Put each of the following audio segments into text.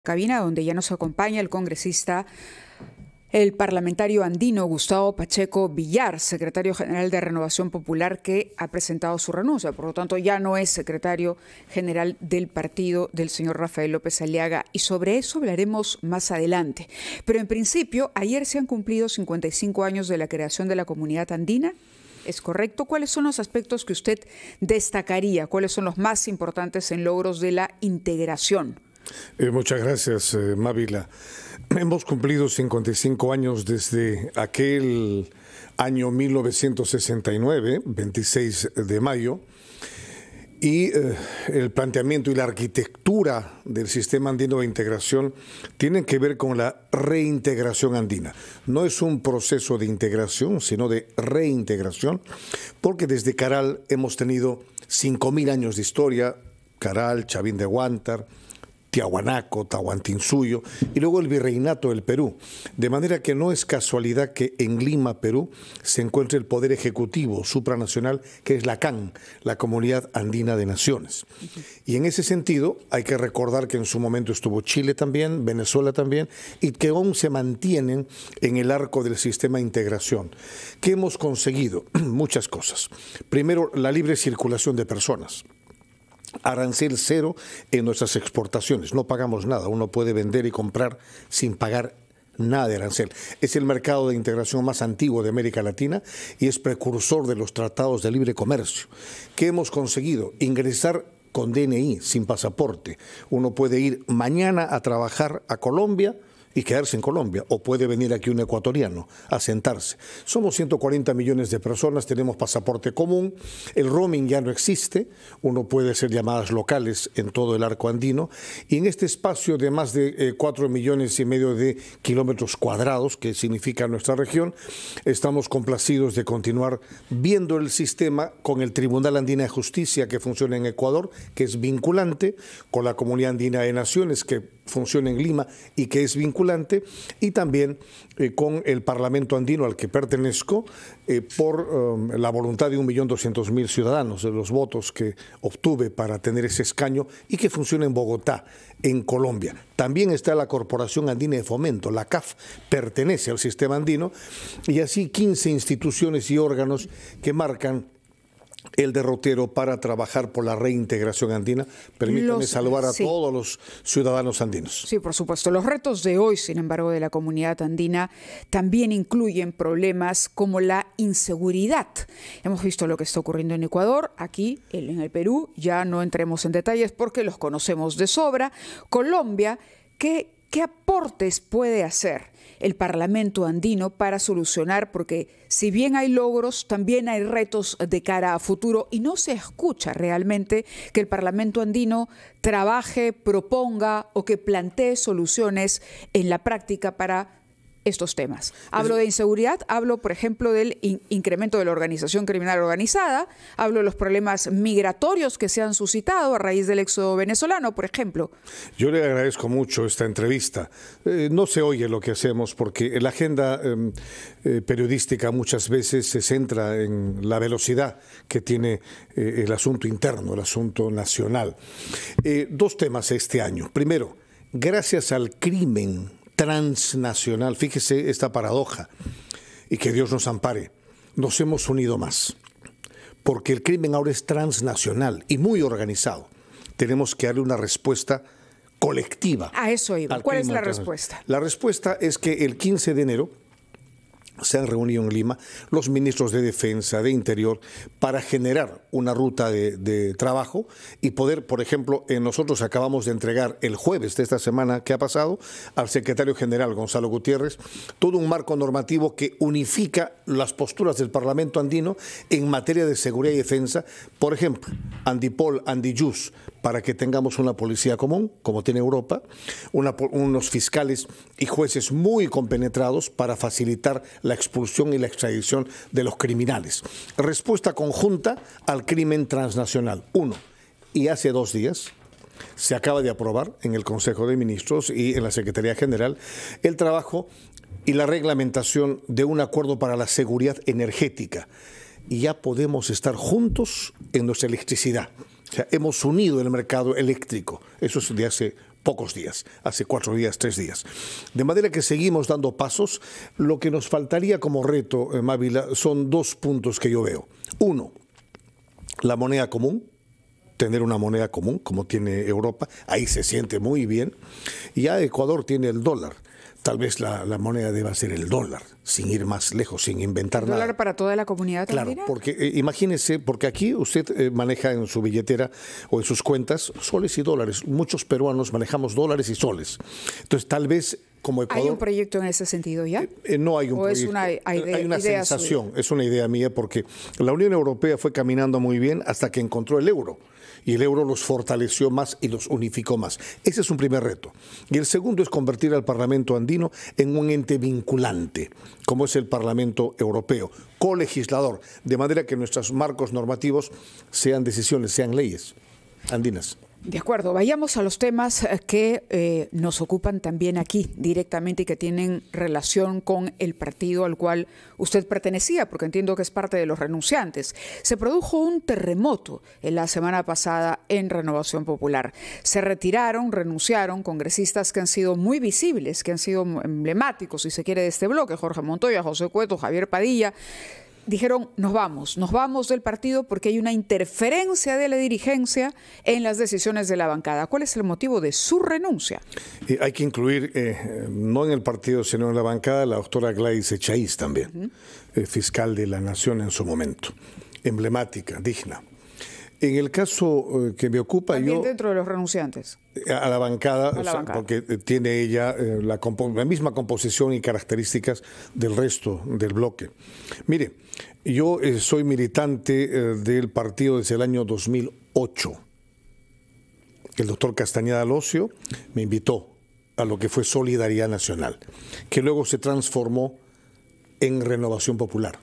Cabina, donde ya nos acompaña el congresista, el parlamentario andino Gustavo Pacheco Villar, secretario general de Renovación Popular, que ha presentado su renuncia. Por lo tanto, ya no es secretario general del partido del señor Rafael López Aliaga, y sobre eso hablaremos más adelante. Pero en principio, ayer se han cumplido 55 años de la creación de la Comunidad Andina. ¿Es correcto? ¿Cuáles son los aspectos que usted destacaría? ¿Cuáles son los más importantes en logros de la integración? Muchas gracias, Mávila. Hemos cumplido 55 años desde aquel año 1969, 26 de mayo, y el planteamiento y la arquitectura del sistema andino de integración tienen que ver con la reintegración andina. No es un proceso de integración, sino de reintegración, porque desde Caral hemos tenido 5.000 años de historia: Caral, Chavín de Huántar, Tiahuanaco, Tahuantinsuyo y luego el Virreinato del Perú. De manera que no es casualidad que en Lima, Perú, se encuentre el poder ejecutivo supranacional, que es la CAN, la Comunidad Andina de Naciones. Y en ese sentido hay que recordar que en su momento estuvo Chile también, Venezuela también, y que aún se mantienen en el arco del sistema de integración. ¿Qué hemos conseguido? Muchas cosas. Primero, la libre circulación de personas. Arancel cero en nuestras exportaciones, no pagamos nada, uno puede vender y comprar sin pagar nada de arancel. Es el mercado de integración más antiguo de América Latina y es precursor de los tratados de libre comercio. ¿Qué hemos conseguido? Ingresar con DNI, sin pasaporte. Uno puede ir mañana a trabajar a Colombia y quedarse en Colombia, o puede venir aquí un ecuatoriano a sentarse. Somos 140 millones de personas, tenemos pasaporte común, el roaming ya no existe, uno puede hacer llamadas locales en todo el arco andino, y en este espacio de más de 4,5 millones de kilómetros cuadrados, que significa nuestra región, estamos complacidos de continuar viendo el sistema con el Tribunal Andina de Justicia, que funciona en Ecuador, que es vinculante, con la Comunidad Andina de Naciones, que funciona en Lima y que es vinculante, y también con el Parlamento Andino al que pertenezco, por la voluntad de 1.200.000 ciudadanos, de los votos que obtuve para tener ese escaño, y que funciona en Bogotá, en Colombia. También está la Corporación Andina de Fomento, la CAF, pertenece al sistema andino, y así 15 instituciones y órganos que marcan el derrotero para trabajar por la reintegración andina. Permítanme saludar a todos los ciudadanos andinos. Sí, por supuesto. Los retos de hoy, sin embargo, de la comunidad andina también incluyen problemas como la inseguridad. Hemos visto lo que está ocurriendo en Ecuador, aquí en el Perú, ya no entremos en detalles porque los conocemos de sobra. Colombia, ¿qué aportes puede hacer el Parlamento andino para solucionar? Porque si bien hay logros, también hay retos de cara a futuro, y no se escucha realmente que el Parlamento andino trabaje, proponga o que plantee soluciones en la práctica para estos temas. Hablo de inseguridad, hablo, por ejemplo, del incremento de la organización criminal organizada, hablo de los problemas migratorios que se han suscitado a raíz del éxodo venezolano, por ejemplo. Yo le agradezco mucho esta entrevista. No se oye lo que hacemos porque la agenda periodística muchas veces se centra en la velocidad que tiene el asunto interno, el asunto nacional. Dos temas este año. Primero, gracias al crimen transnacional, fíjese esta paradoja, y que Dios nos ampare, nos hemos unido más, porque el crimen ahora es transnacional y muy organizado. Tenemos que darle una respuesta colectiva. A eso iba. ¿Cuál es la respuesta? La respuesta es que el 15 de enero se han reunido en Lima los ministros de Defensa, de Interior, para generar una ruta de trabajo y poder, por ejemplo, nosotros acabamos de entregar el jueves de esta semana que ha pasado al secretario general Gonzalo Gutiérrez todo un marco normativo que unifica las posturas del Parlamento andino en materia de seguridad y defensa. Por ejemplo, Andipol, Andijus, para que tengamos una policía común, como tiene Europa, unos fiscales y jueces muy compenetrados para facilitar la expulsión y la extradición de los criminales. Respuesta conjunta al crimen transnacional. Uno, y hace 2 días se acaba de aprobar en el Consejo de Ministros y en la Secretaría General el trabajo y la reglamentación de un acuerdo para la seguridad energética. Y ya podemos estar juntos en nuestra electricidad. O sea, hemos unido el mercado eléctrico. Eso es de hace pocos días, hace 4 días, 3 días. De manera que seguimos dando pasos. Lo que nos faltaría como reto, Mávila, son 2 puntos que yo veo. 1, la moneda común. Tener una moneda común, como tiene Europa, ahí se siente muy bien. Y ya Ecuador tiene el dólar. Tal vez la moneda deba ser el dólar, sin ir más lejos, sin inventar nada. ¿Dólar para toda la comunidad Claro, andina? porque imagínese, porque aquí usted maneja en su billetera o en sus cuentas soles y dólares. Muchos peruanos manejamos dólares y soles. Entonces, tal vez como Ecuador... ¿Hay un proyecto en ese sentido ya? No hay un ¿O proyecto. Es una idea, hay una idea sensación, suya? es una idea mía, porque la Unión Europea fue caminando muy bien hasta que encontró el euro. Y el euro los fortaleció más y los unificó más. Ese es un primer reto. Y el segundo es convertir al Parlamento andino en un ente vinculante, como es el Parlamento Europeo, colegislador, de manera que nuestros marcos normativos sean decisiones, sean leyes andinas. De acuerdo, vayamos a los temas que nos ocupan también aquí directamente y que tienen relación con el partido al cual usted pertenecía, porque entiendo que es parte de los renunciantes. Se produjo un terremoto en la semana pasada en Renovación Popular. Se retiraron, renunciaron congresistas que han sido muy visibles, que han sido emblemáticos, si se quiere, de este bloque: Jorge Montoya, José Cueto, Javier Padilla. Dijeron, nos vamos del partido porque hay una interferencia de la dirigencia en las decisiones de la bancada. ¿Cuál es el motivo de su renuncia? Hay que incluir, no en el partido, sino en la bancada, la doctora Gladys Echaíz también, fiscal de la Nación en su momento, emblemática, digna. En el caso que me ocupa, también dentro de los renunciantes. A la bancada, porque tiene ella la misma composición y características del resto del bloque. Mire, yo soy militante del partido desde el año 2008. El doctor Castañeda Locio me invitó a lo que fue Solidaridad Nacional, que luego se transformó en Renovación Popular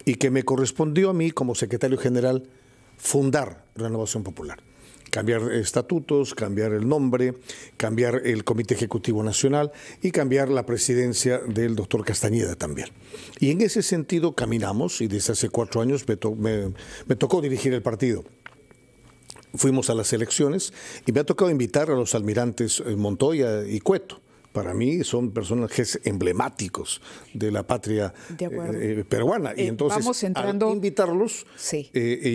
y que me correspondió a mí como secretario general fundar Renovación Popular. Cambiar estatutos, cambiar el nombre, cambiar el Comité Ejecutivo Nacional y cambiar la presidencia del doctor Castañeda también. Y en ese sentido caminamos, y desde hace 4 años me tocó dirigir el partido. Fuimos a las elecciones y me ha tocado invitar a los almirantes Montoya y Cueto. Para mí son personajes emblemáticos de la patria peruana. Y entonces, al invitarlos, sí.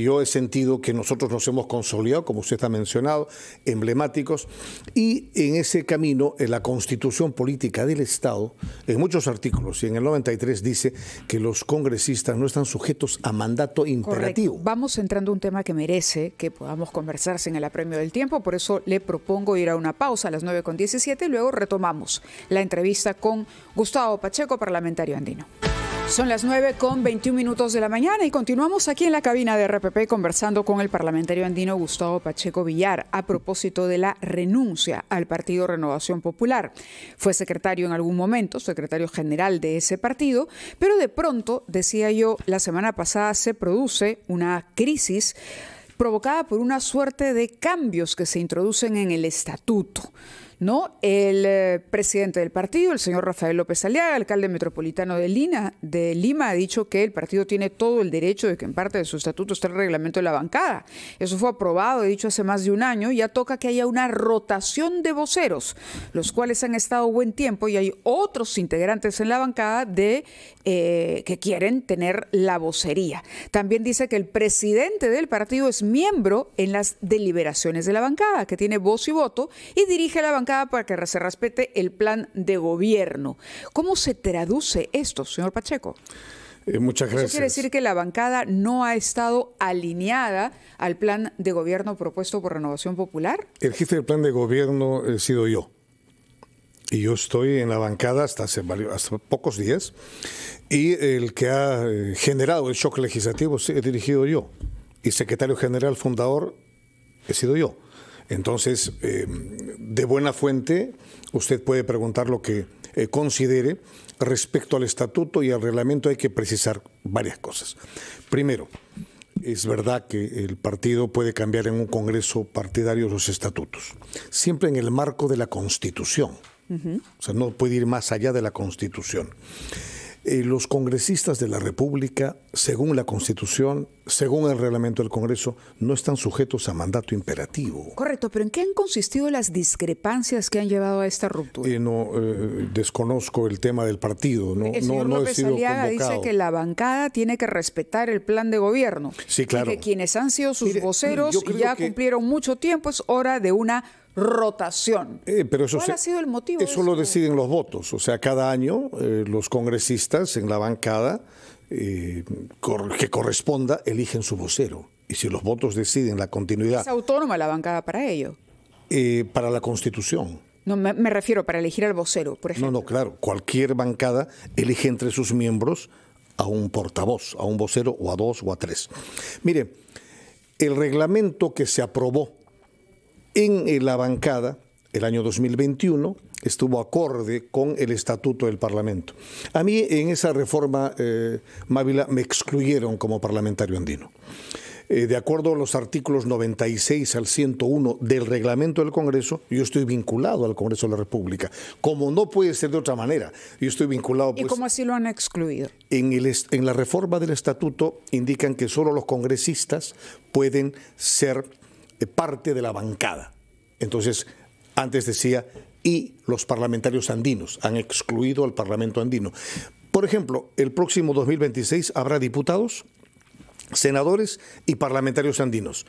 Yo he sentido que nosotros nos hemos consolidado, como usted ha mencionado, emblemáticos. Y en ese camino, en la Constitución Política del Estado, en muchos artículos, y en el 93 dice que los congresistas no están sujetos a mandato imperativo. Correcto. Vamos entrando a un tema que merece que podamos conversar sin el apremio del tiempo. Por eso le propongo ir a una pausa a las 9:17 y luego retomamos la entrevista con Gustavo Pacheco, parlamentario andino. Son las 9:21 de la mañana y continuamos aquí en la cabina de RPP conversando con el parlamentario andino Gustavo Pacheco Villar a propósito de la renuncia al Partido Renovación Popular. Fue secretario en algún momento, secretario general de ese partido, pero de pronto, decía yo, la semana pasada se produce una crisis provocada por una suerte de cambios que se introducen en el estatuto, ¿no? El presidente del partido, el señor Rafael López Aliaga, alcalde metropolitano de Lima, ha dicho que el partido tiene todo el derecho de que en parte de su estatuto esté el reglamento de la bancada. Eso fue aprobado, he dicho, hace más de un año. Ya toca que haya una rotación de voceros, los cuales han estado buen tiempo, y hay otros integrantes en la bancada que quieren tener la vocería. También dice que el presidente del partido es miembro en las deliberaciones de la bancada, que tiene voz y voto y dirige la bancada para que se respete el plan de gobierno. ¿Cómo se traduce esto, señor Pacheco? Muchas gracias. ¿Eso quiere decir que la bancada no ha estado alineada al plan de gobierno propuesto por Renovación Popular? El jefe del plan de gobierno he sido yo. Y yo estoy en la bancada hasta pocos días. Y el que ha generado el shock legislativo he dirigido yo. Y secretario general fundador he sido yo. Entonces, de buena fuente, usted puede preguntar lo que considere. Respecto al estatuto y al reglamento hay que precisar varias cosas. Primero, es verdad que el partido puede cambiar en un congreso partidario los estatutos, siempre en el marco de la Constitución. O sea, no puede ir más allá de la Constitución. Los congresistas de la República, según la Constitución, según el reglamento del Congreso, no están sujetos a mandato imperativo. Correcto, pero ¿en qué han consistido las discrepancias que han llevado a esta ruptura? Desconozco el tema del partido. El señor López Aliaga dice que la bancada tiene que respetar el plan de gobierno. Sí, claro. Y que quienes han sido sus voceros ya cumplieron mucho tiempo, es hora de una rotación. Pero eso ¿Cuál ha sido el motivo? Eso lo deciden los votos. O sea, cada año los congresistas en la bancada que corresponda eligen su vocero. Y si los votos deciden la continuidad... ¿Es autónoma la bancada para ello? Para la Constitución. No, me refiero para elegir al vocero, por ejemplo. No, claro. Cualquier bancada elige entre sus miembros a un portavoz, a un vocero, o a dos, o a tres. Mire, el reglamento que se aprobó en la bancada el año 2021 estuvo acorde con el Estatuto del Parlamento. A mí en esa reforma, Mávila, me excluyeron como parlamentario andino. De acuerdo a los artículos 96 al 101 del reglamento del Congreso, yo estoy vinculado al Congreso de la República. Como no puede ser de otra manera, yo estoy vinculado... ¿Y cómo así lo han excluido? En la reforma del Estatuto indican que solo los congresistas pueden ser parte de la bancada. Entonces, antes decía, y los parlamentarios andinos, han excluido al Parlamento andino. Por ejemplo, el próximo 2026 habrá diputados, senadores y parlamentarios andinos.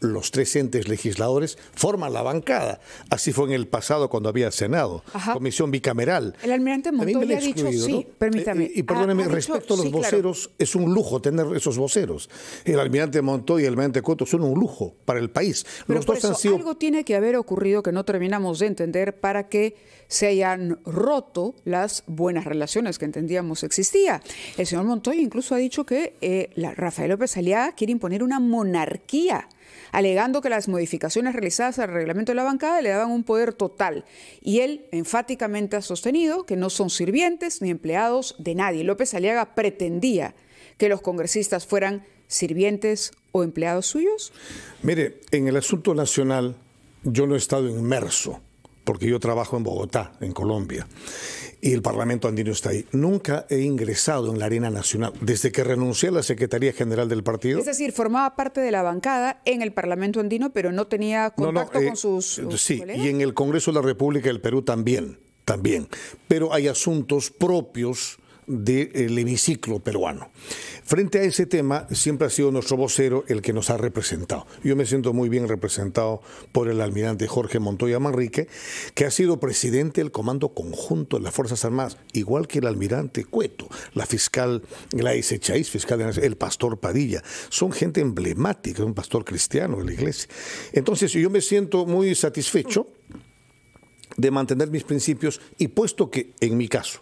Los tres entes legisladores forman la bancada. Así fue en el pasado cuando había Senado, comisión bicameral. El almirante Montoya ha dicho, sí, permítame. Y perdóneme, respecto a los voceros, claro, es un lujo tener esos voceros. El almirante Montoya y el almirante Cueto son un lujo para el país. Pero los dos han sido... algo tiene que haber ocurrido que no terminamos de entender para que se hayan roto las buenas relaciones que entendíamos existía. El señor Montoya incluso ha dicho que Rafael López Aliaga quiere imponer una monarquía, alegando que las modificaciones realizadas al reglamento de la bancada le daban un poder total. Y él enfáticamente ha sostenido que no son sirvientes ni empleados de nadie. López Aliaga pretendía que los congresistas fueran sirvientes o empleados suyos. Mire, en el asunto nacional yo no he estado inmerso, porque yo trabajo en Bogotá, en Colombia, y el Parlamento andino está ahí. Nunca he ingresado en la arena nacional, desde que renuncié a la Secretaría General del partido. Es decir, formaba parte de la bancada en el Parlamento andino, pero no tenía contacto con sus sí, colegas. Y en el Congreso de la República del Perú también. Pero hay asuntos propios del hemiciclo peruano. Frente a ese tema, siempre ha sido nuestro vocero el que nos ha representado. Yo me siento muy bien representado por el almirante Jorge Montoya Manrique, que ha sido presidente del Comando Conjunto de las Fuerzas Armadas, igual que el almirante Cueto, la fiscal Gladys Echaíz, fiscal el pastor Padilla. Son gente emblemática, un pastor cristiano de la iglesia. Entonces, yo me siento muy satisfecho de mantener mis principios, y puesto que, en mi caso,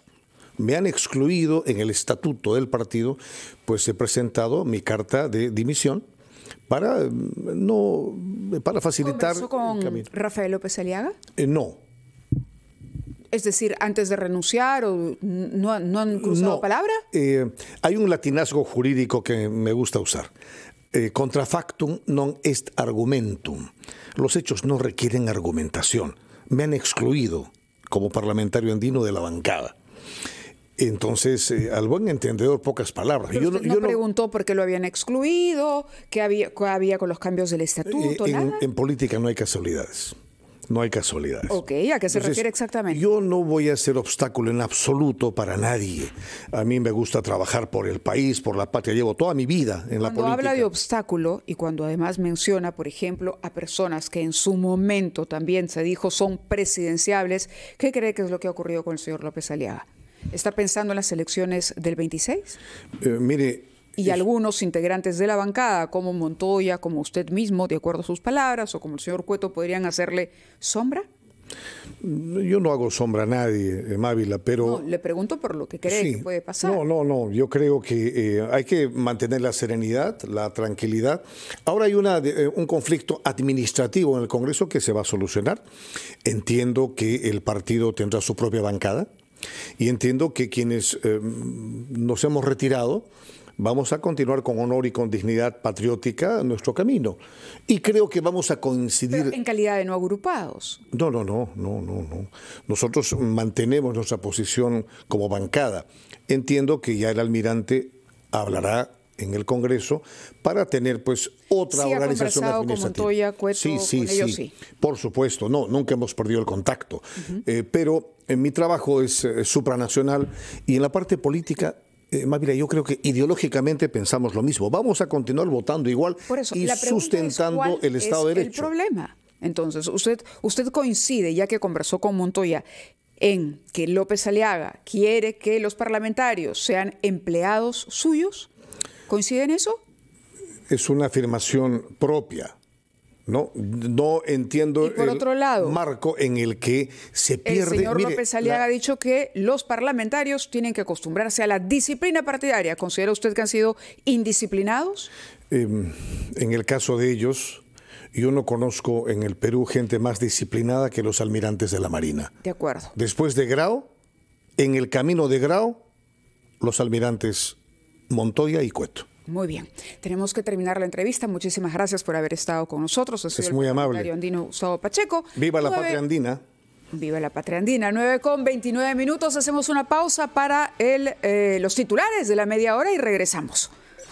me han excluido en el estatuto del partido, pues he presentado mi carta de dimisión para facilitar ¿Conversó con el camino. Rafael López Aliaga? No. Es decir, antes de renunciar, ¿o no han cruzado palabra? Hay un latinazgo jurídico que me gusta usar. Contra factum non est argumentum. Los hechos no requieren argumentación. Me han excluido como parlamentario andino de la bancada. Entonces, al buen entendedor, pocas palabras. Pero usted no preguntó por qué lo habían excluido, qué había con los cambios del estatuto, nada. En política no hay casualidades. No hay casualidades. Ok, ¿a qué se refiere exactamente? Yo no voy a ser obstáculo en absoluto para nadie. A mí me gusta trabajar por el país, por la patria. Llevo toda mi vida en la política. Cuando habla de obstáculo y cuando además menciona, por ejemplo, a personas que en su momento también se dijo son presidenciables, ¿qué cree que es lo que ha ocurrido con el señor López Aliaga? ¿Está pensando en las elecciones del 26? Mire... Y algunos integrantes de la bancada, como Montoya, como usted mismo, de acuerdo a sus palabras, o como el señor Cueto, ¿podrían hacerle sombra? Yo no hago sombra a nadie, Mávila, pero... No, le pregunto por lo que cree que puede pasar. No, yo creo que hay que mantener la serenidad, la tranquilidad. Ahora hay un conflicto administrativo en el Congreso que se va a solucionar. Entiendo que el partido tendrá su propia bancada y entiendo que quienes nos hemos retirado vamos a continuar con honor y con dignidad patriótica nuestro camino. Y creo que vamos a coincidir... Pero en calidad de no agrupados. No. Nosotros mantenemos nuestra posición como bancada. Entiendo que ya el almirante hablará en el Congreso para tener pues otra organización administrativa. Con Montoya, Cueto, con ellos sí. Por supuesto, no, nunca hemos perdido el contacto. Pero en mi trabajo es supranacional y en la parte política, Mávila, yo creo que ideológicamente pensamos lo mismo. Vamos a continuar votando igual y sustentando el Estado de Derecho. El problema. Entonces, usted coincide, ya que conversó con Montoya, en que López Aliaga quiere que los parlamentarios sean empleados suyos. ¿Coincide en eso? Es una afirmación propia. No entiendo el marco en el que se pierde. El señor López Aliaga ha dicho que los parlamentarios tienen que acostumbrarse a la disciplina partidaria. ¿Considera usted que han sido indisciplinados? En el caso de ellos, yo no conozco en el Perú gente más disciplinada que los almirantes de la Marina. De acuerdo. Después de Grau, en el camino de Grau, los almirantes Montoya y Cueto. Muy bien. Tenemos que terminar la entrevista. Muchísimas gracias por haber estado con nosotros. Es muy amable. Andino Gustavo Pacheco. Viva la patria andina. Viva la patria andina. 9:29. Hacemos una pausa para los titulares de la media hora y regresamos.